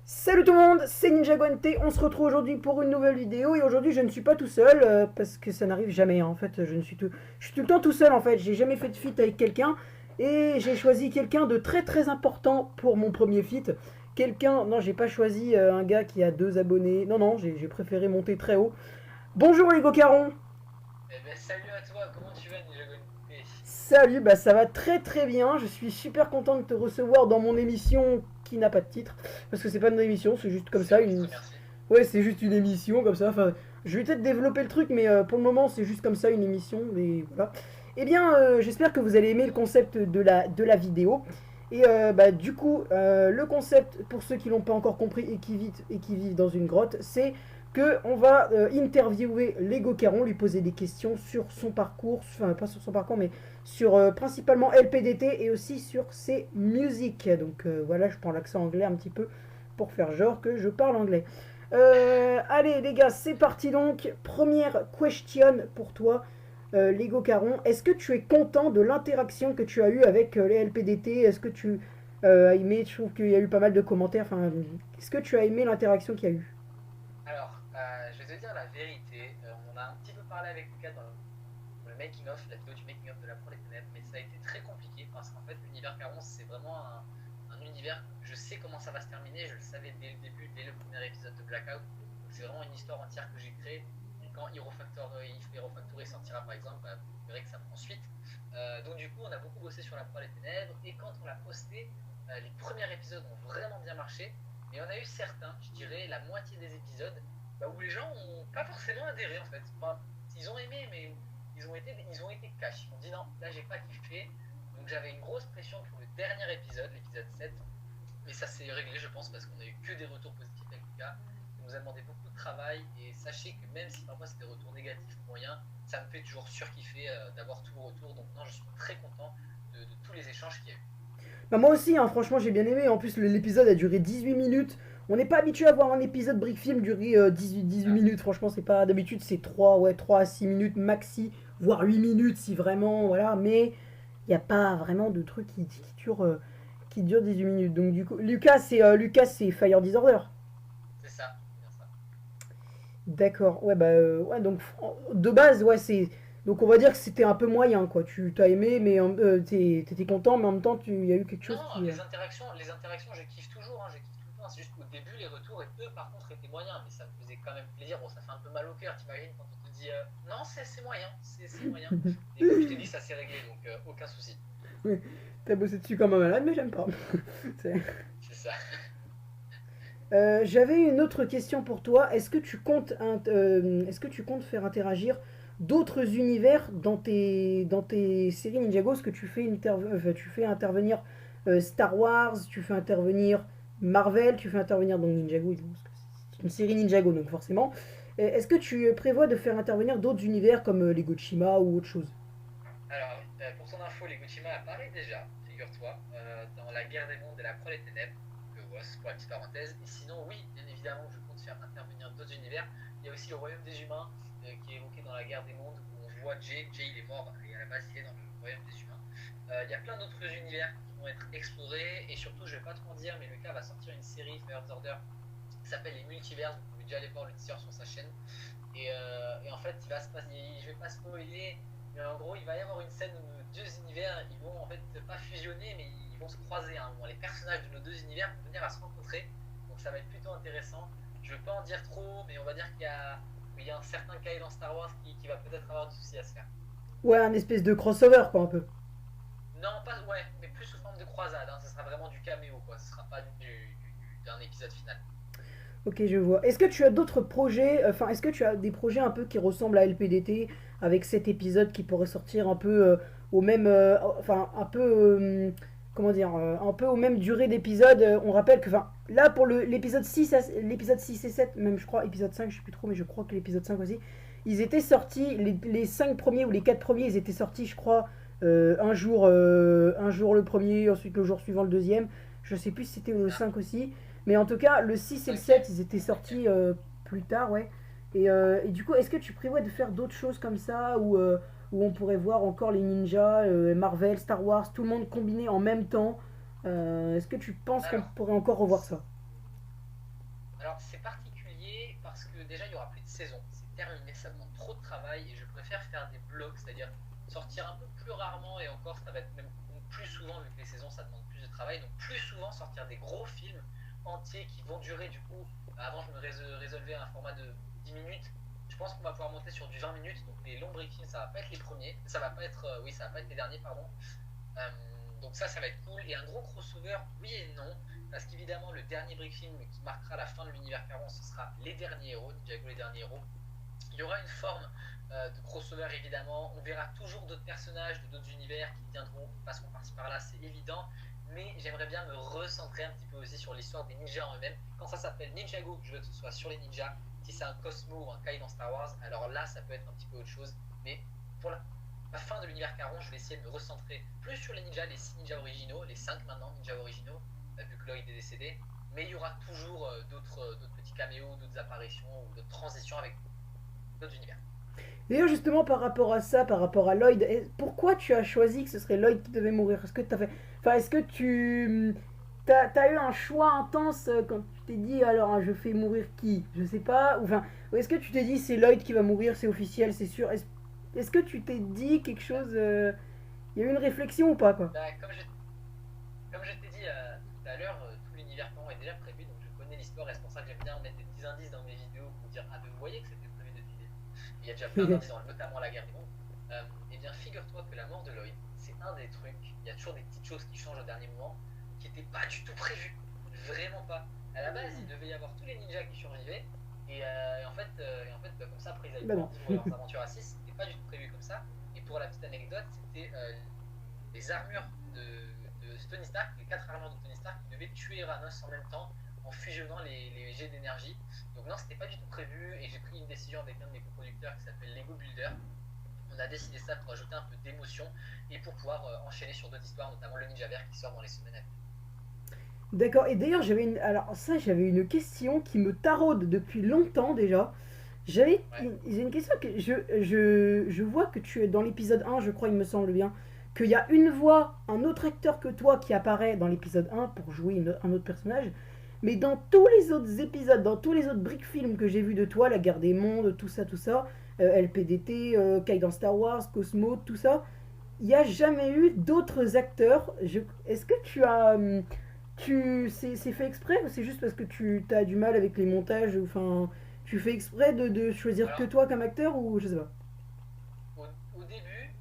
Salut tout le monde, c'est Ninja Guante, on se retrouve aujourd'hui pour une nouvelle vidéo et aujourd'hui je ne suis pas tout seul parce que ça n'arrive jamais en fait, je suis tout le temps tout seul en fait, j'ai jamais fait de feat avec quelqu'un et j'ai choisi quelqu'un de très très important pour mon premier feat. Non j'ai pas choisi un gars qui a 2 abonnés, non j'ai préféré monter très haut. Bonjour Hugo Caron. Eh ben, salut à toi, comment tu vas, Ninja Gonté? Salut, bah ça va très très bien, je suis super content de te recevoir dans mon émission qui n'a pas de titre, parce que c'est pas une émission, c'est juste comme C'est ça, moi qui te une... remercie. Ouais, c'est juste une émission comme ça. Enfin, je vais peut-être développer le truc, mais pour le moment, c'est juste comme ça une émission. Mais voilà. Eh bien, j'espère que vous allez aimer le concept de la vidéo. Et bah, du coup, le concept, pour ceux qui l'ont pas encore compris et qui vivent dans une grotte, c'est que on va interviewer Lego Caron, lui poser des questions sur son parcours, enfin pas sur son parcours, mais sur principalement LPDT et aussi sur ses musiques. Donc voilà, je prends l'accent anglais un petit peu pour faire genre que je parle anglais. Allez les gars, c'est parti donc. Première question pour toi, Lego Caron. Est-ce que tu es content de l'interaction que tu as eue avec les LPDT? Est-ce que tu as aimé? Je trouve qu'il y a eu pas mal de commentaires. Enfin, est-ce que tu as aimé l'interaction qu'il y a eu? Alors, je vais te dire la vérité, on en a un petit peu parlé avec Lucas dans le making-of, la vidéo du making-of de La Pro des Ténèbres, mais ça a été très compliqué parce qu'en fait, l'univers Caron, c'est vraiment un univers, je sais comment ça va se terminer, je le savais dès le début, dès le premier épisode de Blackout, donc c'est vraiment une histoire entière que j'ai créée. Et quand Hero Factory sortira par exemple, bah, vous verrez que ça prend suite. Donc du coup, on a beaucoup bossé sur La Pro des Ténèbres, et quand on l'a posté, les premiers épisodes ont vraiment bien marché. Mais on a eu certains, je dirais la moitié des épisodes, bah, où les gens n'ont pas forcément adhéré en fait. Enfin, ils ont aimé, mais ils ont été cash. Ils m'ont dit non, là j'ai pas kiffé. Donc j'avais une grosse pression pour le dernier épisode, l'épisode 7. Mais ça s'est réglé, je pense, parce qu'on a eu que des retours positifs avec Lucas. Il nous a demandé beaucoup de travail. Et sachez que même si parfois c'est des retours négatifs moyens, ça me fait toujours surkiffer d'avoir tous vos retours. Donc non, je suis très content de tous les échanges qu'il y a eu. Bah, moi aussi, hein, franchement, j'ai bien aimé. En plus, l'épisode a duré 18 minutes. On n'est pas habitué à voir un épisode Brick Film durer 18 Ah, minutes. Franchement, c'est pas. D'habitude, c'est 3 ouais, 3 à 6 minutes maxi, voire 8 minutes si vraiment. Voilà. Mais il n'y a pas vraiment de truc qui dure 18 minutes. Donc, du coup, Lucas, c'est Fire Disorder. c'est ça, c'est bien ça. D'accord. Ouais, bah, ouais, donc, de base, ouais, c'est. Donc, on va dire que c'était un peu moyen, quoi. Tu t'as aimé, mais t'étais content, mais en même temps, il y a eu quelque chose Non, qui. les interactions, je kiffe toujours, hein, je kiffe tout le temps. C'est juste qu'au début, les retours, eux, par contre, étaient moyens, mais ça me faisait quand même plaisir. Bon, ça fait un peu mal au cœur, t'imagines, quand on te dit non, c'est moyen, c'est moyen. Et comme je t'ai dit, ça s'est réglé, donc aucun souci. Ouais, t'as bossé dessus comme un malade, mais j'aime pas. C'est- C'est ça. J'avais une autre question pour toi. Est-ce que tu comptes faire interagir d'autres univers dans tes séries Ninjago? Est-ce que tu fais intervenir Star Wars, tu fais intervenir Marvel, tu fais intervenir donc Ninjago, c'est une série Ninjago donc forcément. Est-ce que tu prévois de faire intervenir d'autres univers comme les Gotchima ou autre chose? Alors, pour ton info, les Gotchima apparaît déjà, figure-toi, dans la guerre des mondes et la proie des ténèbres. Donc voilà, c'est pour la petite parenthèse. Et sinon, oui, bien évidemment, je compte faire intervenir d'autres univers. Il y a aussi le royaume des humains qui est évoqué dans la guerre des mondes où on voit Jay. Jay, il est mort et à la base, il est dans le royaume des humains. Il y a plein d'autres univers qui vont être explorés. Et surtout, je vais pas trop en dire, mais Lucas va sortir une série First Order qui s'appelle Les Multiverses. Vous pouvez déjà aller voir le teaser sur sa chaîne. Et en fait, il va se passer, je vais pas spoiler, mais en gros, il va y avoir une scène où nos deux univers, ils vont en fait pas fusionner, mais ils vont se croiser. Hein. Les personnages de nos deux univers vont venir à se rencontrer, donc ça va être plutôt intéressant. Je veux pas en dire trop, mais on va dire qu'il y a un certain Kyle dans Star Wars qui va peut-être avoir du souci à se faire. Ouais, un espèce de crossover quoi un peu. Non, pas, ouais, mais plus sous forme de croisade. Hein. Ça sera vraiment du caméo, quoi. Ce sera pas d'un épisode final. Ok, je vois. Est-ce que tu as d'autres projets, enfin, est-ce que tu as des projets un peu qui ressemblent à LPDT, avec cet épisode qui pourrait sortir un peu au même, enfin, un peu, comment dire, un peu au même durée d'épisode. On rappelle que, enfin, là, pour l'épisode 6 et 7 même je crois, épisode 5 je sais plus trop, mais je crois que l'épisode 5 aussi, ils étaient sortis, les 5 premiers ou les 4 premiers, ils étaient sortis, je crois, un jour le premier, ensuite le jour suivant le deuxième. Je sais plus si c'était C'est le ça. 5 aussi. Mais en tout cas, le 6 et le 7 Cinquième. ils étaient sortis Cinquième. plus tard, ouais. Et du coup, est-ce que tu prévois de faire d'autres choses comme ça où on pourrait voir encore les ninjas, Marvel, Star Wars, tout le monde combiné en même temps? Est-ce que tu penses qu'on Alors, pourrait encore revoir ça? Alors c'est particulier parce que déjà il y aura plus de saison, c'est terminé, ça demande trop de travail et je préfère faire des blocs, c'est-à-dire sortir un peu plus rarement et encore ça va être même plus souvent vu que les saisons ça demande plus de travail, donc plus souvent sortir des gros films entiers qui vont durer du coup, avant je me résolvais un format de 10 minutes, je pense qu'on va pouvoir monter sur du 20 minutes, donc les longs briefings ça va pas être les premiers, ça va pas être, oui ça va pas être les derniers pardon. Euh, donc ça va être cool. Et un gros crossover, oui et non, parce qu'évidemment le dernier briefing qui marquera la fin de l'univers 40, ce sera les derniers héros, Ninjago les derniers héros. Il y aura une forme de crossover évidemment, on verra toujours d'autres personnages de d'autres univers qui viendront, qui passeront par-ci par-là, c'est évident, mais j'aimerais bien me recentrer un petit peu aussi sur l'histoire des ninjas en eux-mêmes. Quand ça s'appelle Ninjago, je veux que ce soit sur les ninjas. Si c'est un Cosmo ou un Kai dans Star Wars, alors là ça peut être un petit peu autre chose, mais pour la fin de l'univers 40, je vais essayer de me recentrer plus sur les ninjas, les 6 ninjas originaux, les 5 maintenant ninjas originaux, vu que Lloyd est décédé, mais il y aura toujours d'autres petits caméos, d'autres apparitions ou d'autres transitions avec d'autres univers. D'ailleurs, justement, par rapport à ça, par rapport à Lloyd, pourquoi tu as choisi que ce serait Lloyd qui devait mourir? Est-ce que t'as fait... Enfin, est-ce que tu... T'as eu un choix intense quand tu t'es dit, alors, je fais mourir qui? Je sais pas. Enfin, ou est-ce que tu t'es dit, c'est Lloyd qui va mourir, c'est officiel, c'est sûr? Est-ce que tu t'es dit quelque chose... Il y a eu une réflexion ou pas, quoi? Bah, comme je t'ai dit tout à l'heure, tout l'univers canon est déjà prévu, donc je connais l'histoire et c'est pour ça que j'aime bien mettre des petits indices dans mes vidéos pour dire, ah, vous voyez que c'était prévu depuis le début. Il y a déjà plein d'indices, notamment la guerre des mondes. Eh bien, figure-toi que la mort de Lloyd, c'est un des trucs, il y a toujours des petites choses qui changent au dernier moment, qui n'étaient pas du tout prévues. Vraiment pas. À la base, il devait y avoir tous les ninjas qui survivaient, et en fait bah, comme ça, après, ils avaient Bah pas non. envie de mourir leurs aventures à 6, c'était pas du tout prévu comme ça. Et pour la petite anecdote, c'était les armures de Tony Stark, les 4 armures de Tony Stark, qui devaient tuer Uranos en même temps en fusionnant les jets d'énergie. Donc non, c'était pas du tout prévu et j'ai pris une décision avec un de mes coproducteurs qui s'appelle Lego Builder. On a décidé ça pour ajouter un peu d'émotion et pour pouvoir enchaîner sur d'autres histoires, notamment le Ninja Vert qui sort dans les semaines à venir. D'accord, et d'ailleurs, j'avais une question qui me taraude depuis longtemps déjà. Ouais. J'ai une question que je vois que tu es dans l'épisode 1, je crois, il me semble bien, qu'il y a une voix, un autre acteur que toi qui apparaît dans l'épisode 1 pour jouer un autre personnage. Mais dans tous les autres épisodes, dans tous les autres brick films que j'ai vus de toi, La Guerre des Mondes, tout ça, LPDT, Kai dans Star Wars, Cosmo, tout ça, il n'y a jamais eu d'autres acteurs. Est-ce que tu as. C'est fait exprès ou c'est juste parce que tu as du mal avec les montages? Enfin, tu fais exprès de choisir que Alors, toi comme acteur ou je sais pas. au, au début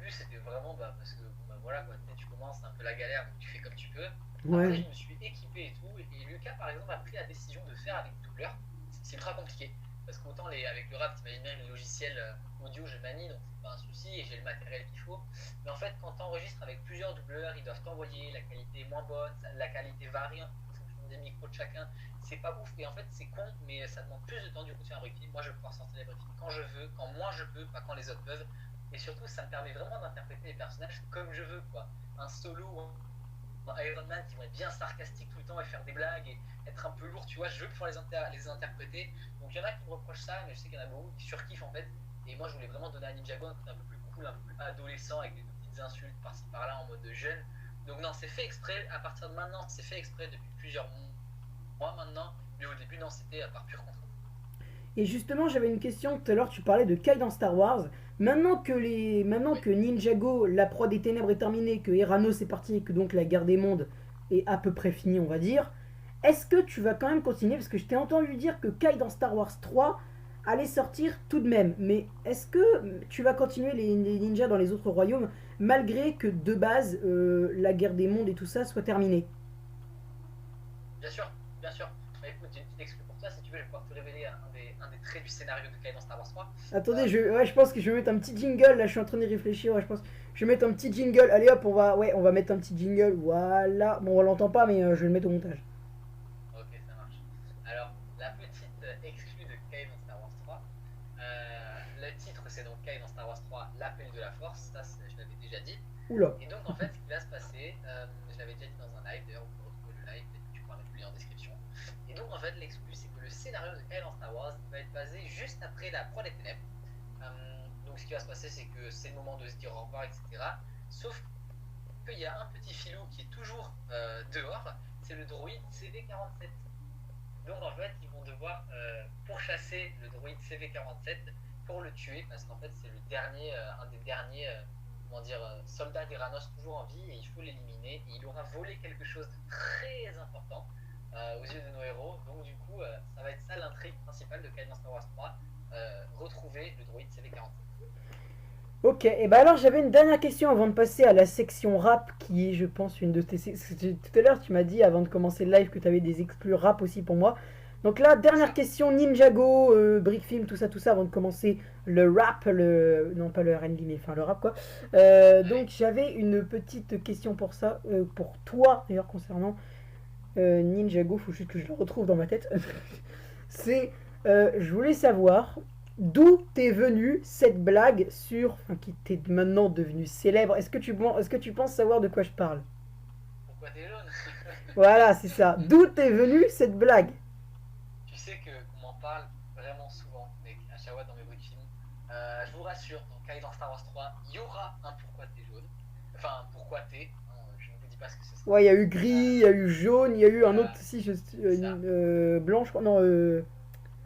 c'était vraiment parce que bon, bah, voilà, quoi, tu commences, c'est un peu la galère, donc tu fais comme tu peux. Après, Ouais. je me suis équipé et tout. Et Lucas, par exemple, a pris la décision de faire avec doubleur. C'est ultra compliqué. Parce qu'autant avec le rap, t'imagines bien les logiciels audio, je manie, donc c'est pas un souci et j'ai le matériel qu'il faut. Mais en fait, quand t'enregistres avec plusieurs doubleurs, ils doivent t'envoyer, la qualité est moins bonne, la qualité varie en fonction des micros de chacun. C'est pas ouf. Et en fait, c'est con, mais ça demande plus de temps du coup de faire un briefing. Moi, je vais pouvoir sortir les briefings quand je veux, quand moi je peux, pas quand les autres peuvent. Et surtout, ça me permet vraiment d'interpréter les personnages comme je veux, quoi. Un solo ou Iron Man qui vont être bien sarcastiques tout le temps et faire des blagues et être un peu lourd, tu vois, je veux pouvoir les interpréter. Donc il y en a qui me reprochent ça, mais je sais qu'il y en a beaucoup qui surkiffent en fait. Et moi je voulais vraiment donner à Ninjago un côté un peu plus cool, un peu plus adolescent avec des petites insultes par-ci par-là en mode jeune. Donc non, c'est fait exprès, à partir de maintenant, c'est fait exprès depuis plusieurs mois maintenant, mais au début non, c'était par pure contrainte. Et justement, j'avais une question tout à l'heure, tu parlais de Kai dans Star Wars. Maintenant Oui. que Ninjago, la proie des ténèbres est terminée, que Eranos est parti et que donc la guerre des mondes est à peu près finie, on va dire, est-ce que tu vas quand même continuer? Parce que je t'ai entendu dire que Kai dans Star Wars 3 allait sortir tout de même. Mais est-ce que tu vas continuer les ninjas dans les autres royaumes malgré que de base la guerre des mondes et tout ça soit terminée? Bien sûr, bien sûr. Bah, écoute, j'ai une petite exclue pour toi, si tu veux, je vais pouvoir te révéler un des traits du scénario de Kai dans Star Wars 3. Attendez, ouais, je pense que je vais mettre un petit jingle. Là, je suis en train d'y réfléchir. Ouais, je pense. Je vais mettre un petit jingle. Allez hop, on va mettre un petit jingle. Voilà. Bon, on l'entend pas, mais je vais le mettre au montage. Ok, ça marche. Alors, la petite exclue de Kai dans Star Wars 3. Le titre, c'est donc Kai dans Star Wars 3, l'appel de la force. Ça, je l'avais déjà dit. Oula. Et donc, en fait, ce qui va se passer, je l'avais déjà dit dans un live, d'ailleurs, vous pouvez retrouver le live, peut-être que tu pourras mettre le lien en description. Et donc, en fait, l'exclu, c'est que le scénario de Kai dans Star Wars va être basé juste après la Proie des Ténèbres. Donc, ce qui va se passer, c'est que c'est le moment de se dire au revoir, etc. Sauf qu'il y a un petit filou qui est toujours dehors, c'est le droïde CV-47. Donc en fait, ils vont devoir pourchasser le droïde CV-47 pour le tuer, parce qu'en fait, c'est le dernier, un des derniers comment dire, soldats d'Eranos toujours en vie, et il faut l'éliminer. Et il aura volé quelque chose de très important aux yeux de nos héros. Donc du coup, ça va être ça l'intrigue principale de Canon Star Wars 3, retrouver le droïde CV-47. Ok, et bah alors j'avais une dernière question avant de passer à la section rap qui est, je pense, une de tes. Tout à l'heure, tu m'as dit avant de commencer le live que tu avais des exclus rap aussi pour moi. Donc là, C'est dernière ça. question Ninjago, Brickfilm, tout ça avant de commencer le rap, le. Non, pas le RB, mais enfin le rap quoi. Ouais. Donc j'avais une petite question pour ça, pour toi d'ailleurs concernant Ninjago, faut juste que je le retrouve dans ma tête. C'est, je voulais savoir d'où t'es venue cette blague sur, enfin, qui t'est maintenant devenue célèbre. Est-ce que tu penses savoir de quoi je parle? Pourquoi t'es jaune? Voilà, c'est ça. D'où t'es venue cette blague? Tu sais que qu'on m'en parle vraiment souvent, mec, à chaque fois dans mes bruits de films. Je vous rassure, dans Kai dans Star Wars 3, il y aura un pourquoi t'es jaune. Enfin, pourquoi t'es. Hein, je ne vous dis pas ce que ce Ouais, sera. il y a eu gris, il y a eu jaune, il y a eu un autre, Voilà, si je, c'est ça. blanche, je crois. Non,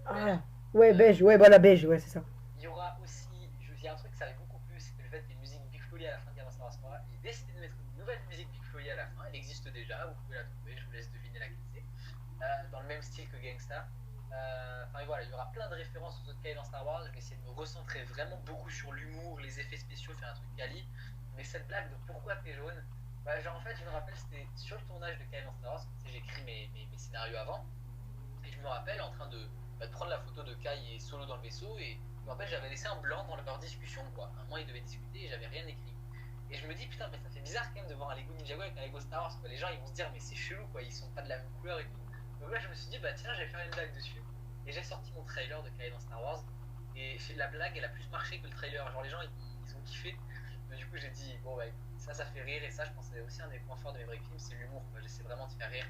ah, Beige. ouais, Euh, beige, ouais, voilà, beige, ouais, c'est ça. il y aura aussi. Il y a un truc que ça avait beaucoup plu, c'était le fait qu'il y ait une musique Big Foley à la fin de Kai dans Star Wars 3. J'ai décidé de mettre une nouvelle musique Big Foley à la fin. Elle existe déjà, vous pouvez la trouver, je vous laisse deviner laquelle c'est. Dans le même style que Gangsta. Enfin voilà, il y aura plein de références aux autres Kai dans Star Wars. Je vais essayer de me recentrer vraiment beaucoup sur l'humour, les effets spéciaux, faire un truc quali. Mais cette blague de pourquoi t'es jaune, bah, genre en fait, je me rappelle, c'était sur le tournage de Kai dans Star Wars, j'écris mes scénarios avant, et je me rappelle en train de prendre la photo de Kai et Solo dans le vaisseau, et je me rappelle, j'avais laissé un blanc dans leur discussion, quoi. À un moment, ils devaient discuter et j'avais rien écrit. Et je me dis, putain, mais ça fait bizarre quand même de voir un Lego Ninjago avec un Lego Star Wars, quoi. Les gens, ils vont se dire, mais c'est chelou, quoi, ils sont pas de la même couleur et tout. Donc là, je me suis dit, bah tiens, je vais faire une blague dessus. Et j'ai sorti mon trailer de Kai dans Star Wars. Et la blague, elle a plus marché que le trailer. Genre, les gens, ils ont kiffé. Mais du coup, j'ai dit, bon, bah ça fait rire. Et ça, je pense que c'est aussi un des points forts de mes break films, c'est l'humour, quoi. J'essaie vraiment de faire rire.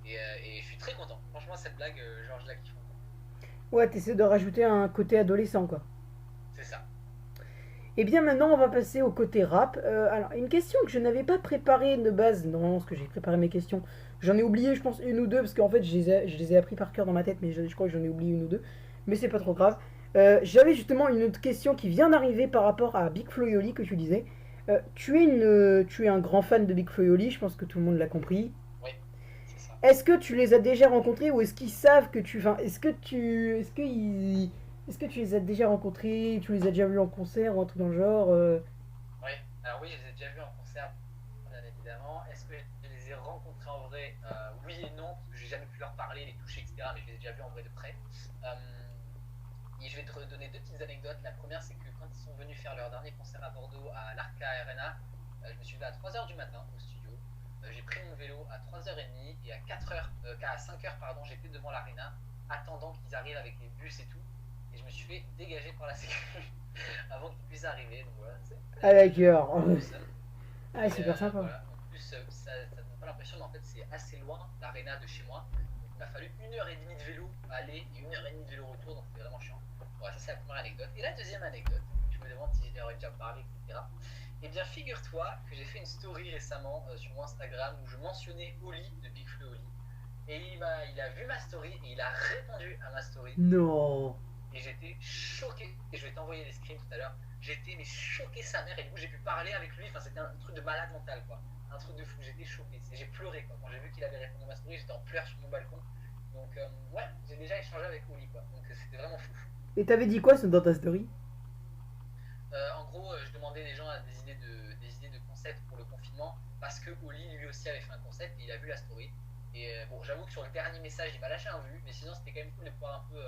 Et je suis très content. Franchement, cette blague, genre, je la kiffe encore. Ouais, t'essaies de rajouter un côté adolescent, quoi. C'est ça. Et bien maintenant, on va passer au côté rap. Alors, une question que je n'avais pas préparée de base. Normalement, parce que j'ai préparé mes questions. J'en ai oublié, je pense, une ou deux, parce qu'en fait, je les ai appris par cœur dans ma tête, mais je crois que j'en ai oublié une ou deux. Mais c'est pas trop grave. J'avais justement une autre question qui vient d'arriver par rapport à Big Flo et Oli que tu disais. Tu es un grand fan de Big Flo et Oli, je pense que tout le monde l'a compris. Oui, c'est ça. Est-ce que tu les as déjà rencontrés ou est-ce qu'ils savent que tu... Enfin, est-ce que tu les as déjà rencontrés, tu les as déjà vus en concert ou un truc dans le genre Oui, alors oui, je les ai déjà vus en concert, bien évidemment. Est-ce que je les ai rencontrés en vrai? Oui et non, parce que j'ai jamais pu leur parler, les toucher, etc. Mais je les ai déjà vus en vrai de près. Euh, et je vais te redonner deux petites anecdotes. La première, c'est que quand ils sont venus faire leur dernier concert à Bordeaux, à l'Arca Arena, je me suis levé à 3h du matin au studio. J'ai pris mon vélo à 3h30 et à 5h, pardon, j'étais devant l'arena attendant qu'ils arrivent avec les bus et tout. Et je me suis fait dégager par la sécurité avant qu'ils puissent arriver. Donc voilà, à la cœur? seul. Ah, Et super sympa. voilà, en plus, ça ne donne pas l'impression, mais en fait, c'est assez loin l'arena de chez moi. Donc, il m'a fallu 1h30 de vélo aller et 1h30 de vélo retour, donc c'était vraiment chiant. Voilà, ça c'est la première anecdote. Et la deuxième anecdote, je me demande si j'en aurais déjà parlé, etc. Eh bien, figure-toi que j'ai fait une story récemment sur mon Instagram où je mentionnais Oli de Big Flo et Oli. Et il a vu ma story et il a répondu à ma story. Non. Et j'étais choqué. Et je vais t'envoyer les screens tout à l'heure. J'étais mais choqué sa mère. Et du coup, j'ai pu parler avec lui. Enfin, c'était un truc de malade mental, quoi. Un truc de fou. J'étais choqué. J'ai pleuré, quoi. Quand j'ai vu qu'il avait répondu à ma story, j'étais en pleurs sur mon balcon. Donc, ouais, j'ai déjà échangé avec Oli, quoi. Donc, c'était vraiment fou. Et t'avais dit quoi dans ta story? En gros, je demandais des gens à des idées de concept pour le confinement. Parce que Oli, lui aussi, avait fait un concept. Et il a vu la story. Et bon, j'avoue que sur le dernier message, il m'a lâché un vu. Mais sinon, c'était quand même cool de pouvoir un peu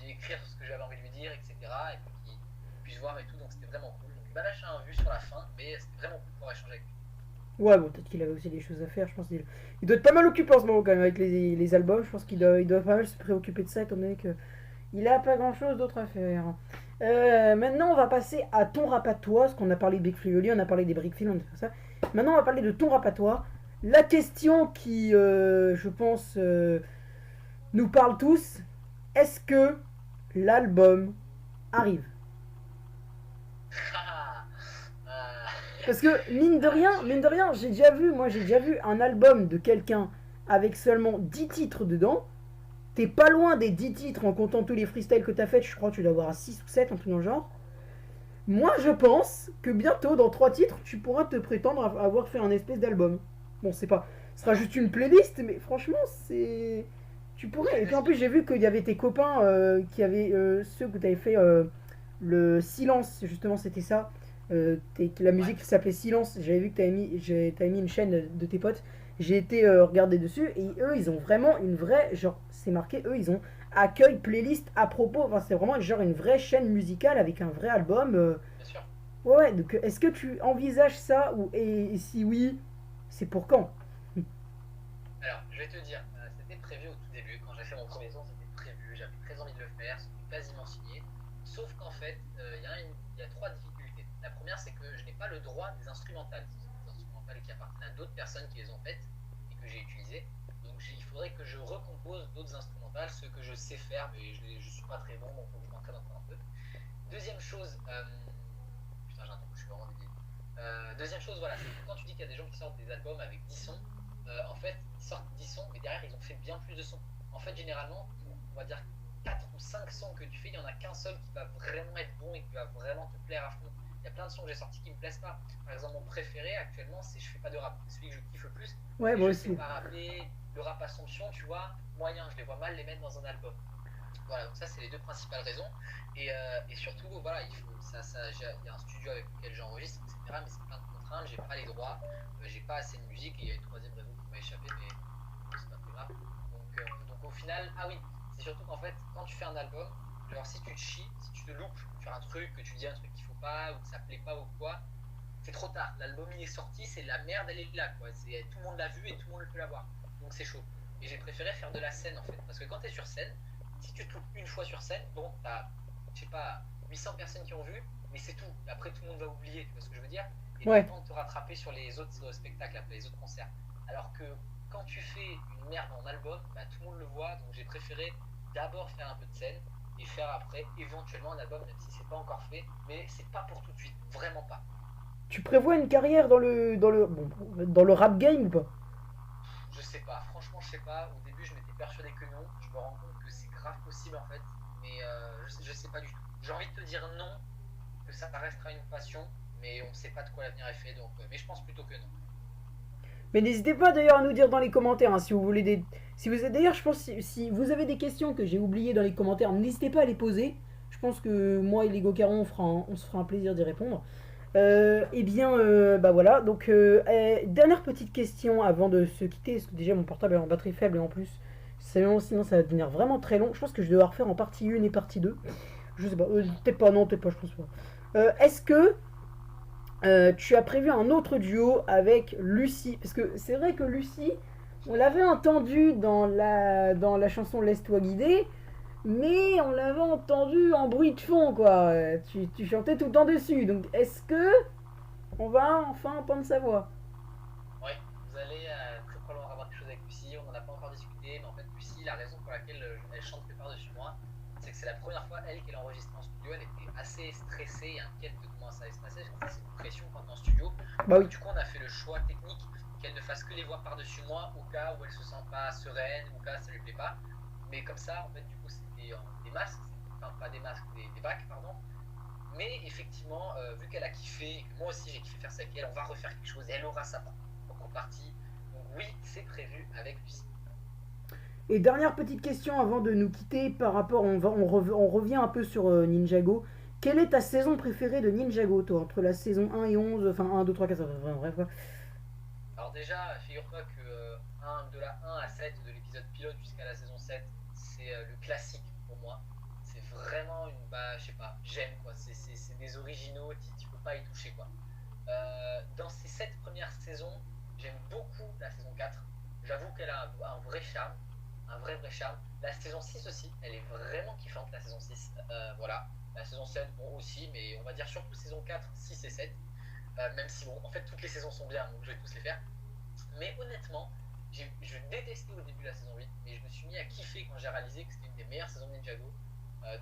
écrire ce que j'avais envie de lui dire, etc. Et puis qu'il puisse voir et tout, donc c'était vraiment cool. Donc il m'a lâché un vu sur la fin, mais c'était vraiment cool pour échanger avec lui. Ouais, bon, peut-être qu'il avait aussi des choses à faire. Je pense qu'il doit être pas mal occupé en ce moment quand même avec les albums. Je pense il doit pas mal se préoccuper de ça, étant donné que il a pas grand chose d'autre à faire. Maintenant, on va passer à ton rap à toi, parce qu'on a parlé de Big Flo, on a parlé des Brick Films, on a fait ça. Maintenant, on va parler de ton rap à toi. La question qui, je pense, nous parle tous, est-ce que l'album arrive? Parce que mine de rien, j'ai déjà vu un album de quelqu'un avec seulement 10 titres dedans. t'es pas loin des 10 titres en comptant tous les freestyles que t'as fait. Je crois que tu dois avoir à 6 ou 7, un truc dans le genre. Moi, je pense que bientôt, dans 3 titres, tu pourras te prétendre avoir fait un espèce d'album. Bon, c'est pas. Ce sera juste une playlist, mais franchement, c'est. Tu Je vais pourrais. Et puis en plus, t'expliquer. j'ai vu qu'il y avait tes copains qui avaient. Ceux que t'avais fait le silence, justement, c'était ça. La Ouais. musique qui s'appelait Silence. J'avais vu que t'avais mis une chaîne de tes potes. J'ai été regarder dessus et eux, ils ont vraiment une vraie. Genre, c'est marqué, eux, ils ont accueil playlist à propos. Enfin, c'est vraiment genre une vraie chaîne musicale avec un vrai album. Bien sûr. Ouais, ouais, donc est-ce que tu envisages ça et si oui, c'est pour quand? Alors, je vais te dire, c'était prévu au tout début, quand j'ai fait mon premier son, c'était prévu, j'avais très envie de le faire, c'était quasiment signé. Sauf qu'en fait, il y a trois difficultés. La première, c'est que je n'ai pas le droit des instrumentales. Ce sont des instrumentales qui appartiennent à d'autres personnes qui les ont faites et que j'ai utilisées. Donc il faudrait que je recompose d'autres instrumentales, ce que je sais faire, mais je ne suis pas très bon, donc il faut que je m'entraîne encore un peu. Deuxième chose, putain, j'ai un je suis vraiment débile. Deuxième chose, voilà, c'est que quand tu dis qu'il y a des gens qui sortent des albums avec 10 sons, en fait, ils sortent 10 sons, mais derrière, ils ont fait bien plus de sons. En fait, généralement, on va dire 4 ou 5 sons que tu fais, il n'y en a qu'un seul qui va vraiment être bon et qui va vraiment te plaire à fond. Il y a plein de sons que j'ai sortis qui me plaisent pas. Par exemple, mon préféré actuellement, c'est Je fais pas de rap. C'est celui que je kiffe le plus. Ouais, Mais moi je sais aussi. pas rapper. Le rap Assomption, tu vois, moyen. Je les vois mal les mettre dans un album. Voilà, donc ça, c'est les deux principales raisons. Et surtout, voilà, il y a un studio avec lequel j'enregistre, etc. Mais c'est plein de contraintes, j'ai pas les droits, j'ai pas assez de musique. Et il y a une troisième raison qui m'a échappé, mais c'est pas très grave. Donc au final, ah oui, c'est surtout qu'en fait, quand tu fais un album, genre si tu te chies, si tu te loupes sur un truc, que tu dis un truc qu'il faut pas, ou que ça plaît pas ou quoi, c'est trop tard. L'album il est sorti, c'est la merde, elle est là, quoi. Tout le monde l'a vu et tout le monde peut l'avoir. Donc c'est chaud. Et j'ai préféré faire de la scène en fait. Parce que quand tu es sur scène, si tu te loupes une fois sur scène, bon, t'as, je sais pas, 800 personnes qui ont vu, mais c'est tout. Après, tout le monde va oublier, tu vois ce que je veux dire. Et t'as le Ouais. temps de te rattraper sur les autres spectacles, après, les autres concerts. Alors que quand tu fais une merde en album, bah, tout le monde le voit. Donc j'ai préféré d'abord faire un peu de scène et faire après éventuellement un album, même si c'est pas encore fait. Mais c'est pas pour tout de suite, vraiment pas. Tu prévois une carrière dans le rap game ou pas? Je sais pas, franchement, je sais pas. Au début, je m'étais persuadé que non. Je me rends compte que c'est grave possible en fait. Mais je sais pas du tout. J'ai envie de te dire non, que ça restera une passion, mais on ne sait pas de quoi l'avenir est fait. Donc, mais je pense plutôt que non. Mais n'hésitez pas d'ailleurs à nous dire dans les commentaires hein, si vous voulez des. Si vous d'ailleurs, je pense si vous avez des questions que j'ai oubliées dans les commentaires, n'hésitez pas à les poser. Je pense que moi et les Gocaron, on se fera un plaisir d'y répondre. Eh bien, bah voilà. Donc, dernière petite question avant de se quitter, parce que déjà mon portable est en batterie faible et en plus, sinon ça va devenir vraiment très long. Je pense que je vais devoir faire en partie 1 et partie 2. Je sais pas, peut-être pas, non, peut-être pas, je pense pas. Est-ce que tu as prévu un autre duo avec Lucie? Parce que c'est vrai que Lucie, on l'avait entendu dans la chanson Laisse-toi guider, mais on l'avait entendu en bruit de fond, quoi. Tu chantais tout le temps dessus. Donc, est-ce que on va enfin entendre sa voix? Ouais, vous allez très probablement avoir quelque chose avec Lucie. On n'en a pas encore discuté, mais en fait, Lucie, la raison pour laquelle elle chante que par-dessus moi, c'est que c'est la première fois, elle, qu'elle enregistre en studio. Elle était assez stressée et inquiète de comment ça allait se passer. Parce que c'est une pression quand t'es en studio. Bah oui. Du coup, on a fait le choix technique qu'elle ne fasse que les voix par-dessus moi au cas où elle se sent pas sereine, au cas où ça lui plaît pas. Mais comme ça, en fait, du coup, c'était des masques, enfin pas des masques, des bacs, pardon. Mais effectivement, vu qu'elle a kiffé, et que moi aussi j'ai kiffé faire ça avec elle, on va refaire quelque chose et elle aura sa propre partie. Donc oui, c'est prévu avec Lucie. Et dernière petite question avant de nous quitter par rapport, on revient un peu sur Ninjago. Quelle est ta saison préférée de Ninjago, toi, entre la saison 1 et 11, enfin 1, 2, 3, 4, bref, quoi. Alors déjà, figure-toi que de la 1 à 7, de l'épisode pilote jusqu'à la saison 7, c'est le classique pour moi. C'est vraiment une, bah, je sais pas, j'aime quoi. C'est des originaux, tu peux pas y toucher quoi. Dans ces 7 premières saisons, j'aime beaucoup la saison 4. J'avoue qu'elle a un vrai charme, un vrai charme. La saison 6 aussi, elle est vraiment kiffante la saison 6. Voilà. La saison 7, bon aussi, mais on va dire surtout saison 4, 6 et 7. Même si bon, en fait toutes les saisons sont bien, donc je vais tous les faire. Mais honnêtement, je détestais au début la saison 8, mais je me suis mis à kiffer quand j'ai réalisé que c'était une des meilleures saisons de Ninjago.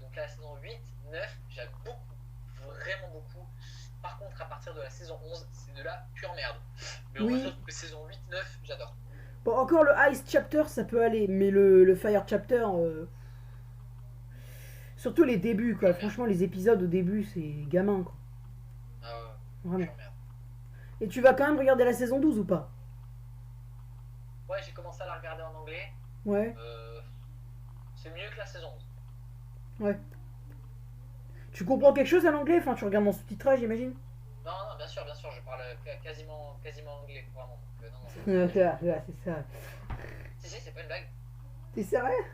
Donc la saison 8, 9, j'aime beaucoup, vraiment beaucoup. Par contre, à partir de la saison 11, c'est de la pure merde. Mais Oui, heureusement que saison 8, 9, j'adore. Bon, encore le Ice Chapter, ça peut aller, mais le Fire Chapter, surtout les débuts, quoi. J'emmerde. Franchement, les épisodes au début, c'est gamin, quoi. Ah ouais, Vraiment. j'emmerde. Et tu vas quand même regarder la saison 12 ou pas? Ouais, j'ai commencé à la regarder en anglais. Ouais, C'est mieux que la saison 11. ouais. Tu comprends quelque chose à l'anglais? Enfin, tu regardes en sous-titrage, j'imagine? Non, non, bien sûr, je parle quasiment anglais couramment. Donc, non, non. Ouais, c'est ça. Si, c'est pas une blague. T'es sérieux?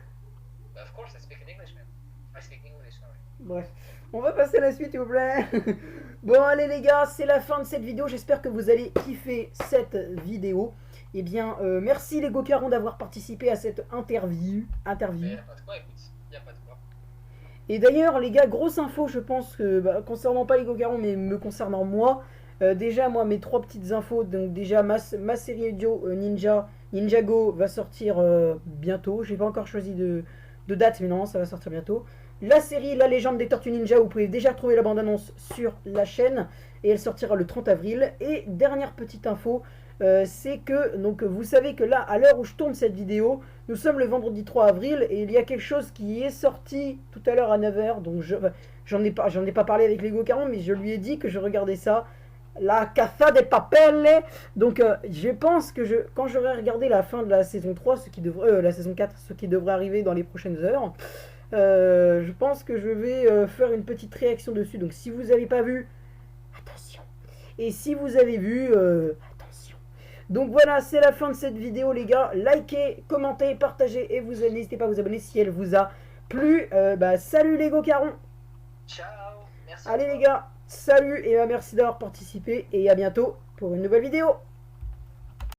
Bah, of course, I speak in English, man. I speak English, sorry. Bref. On va passer à la suite, s'il vous plaît. Bon, allez, les gars, c'est la fin de cette vidéo. J'espère que vous allez kiffer cette vidéo. Eh bien, merci les Gocarons d'avoir participé à cette interview. Mais y'a pas de quoi, écoute. Y'a pas de quoi. Et d'ailleurs, les gars, grosse info, je pense que, concernant pas les Gocarons, mais me concernant moi, déjà, moi, mes 3 petites infos. Donc, déjà, ma série audio Ninjago va sortir bientôt. J'ai pas encore choisi de date, mais non, ça va sortir bientôt. La série La Légende des Tortues Ninja, vous pouvez déjà retrouver la bande-annonce sur la chaîne. Et elle sortira le 30 avril. Et dernière petite info, c'est que, donc, vous savez que là, à l'heure où je tourne cette vidéo, nous sommes le vendredi 3 avril et il y a quelque chose qui est sorti tout à l'heure à 9h. Donc j'en ai pas parlé avec Lego 40, mais je lui ai dit que je regardais ça. La Casa de Papel. Donc je pense que quand j'aurai regardé la fin de la saison 3, la saison 4, ce qui devrait arriver dans les prochaines heures, je pense que je vais faire une petite réaction dessus. Donc si vous n'avez pas vu, attention. Et si vous avez vu, attention. Donc voilà, c'est la fin de cette vidéo, les gars. Likez, commentez, partagez et vous n'hésitez pas à vous abonner si elle vous a plu. Salut les Gocarons. Ciao. Merci. Allez les gars, salut et merci d'avoir participé et à bientôt pour une nouvelle vidéo.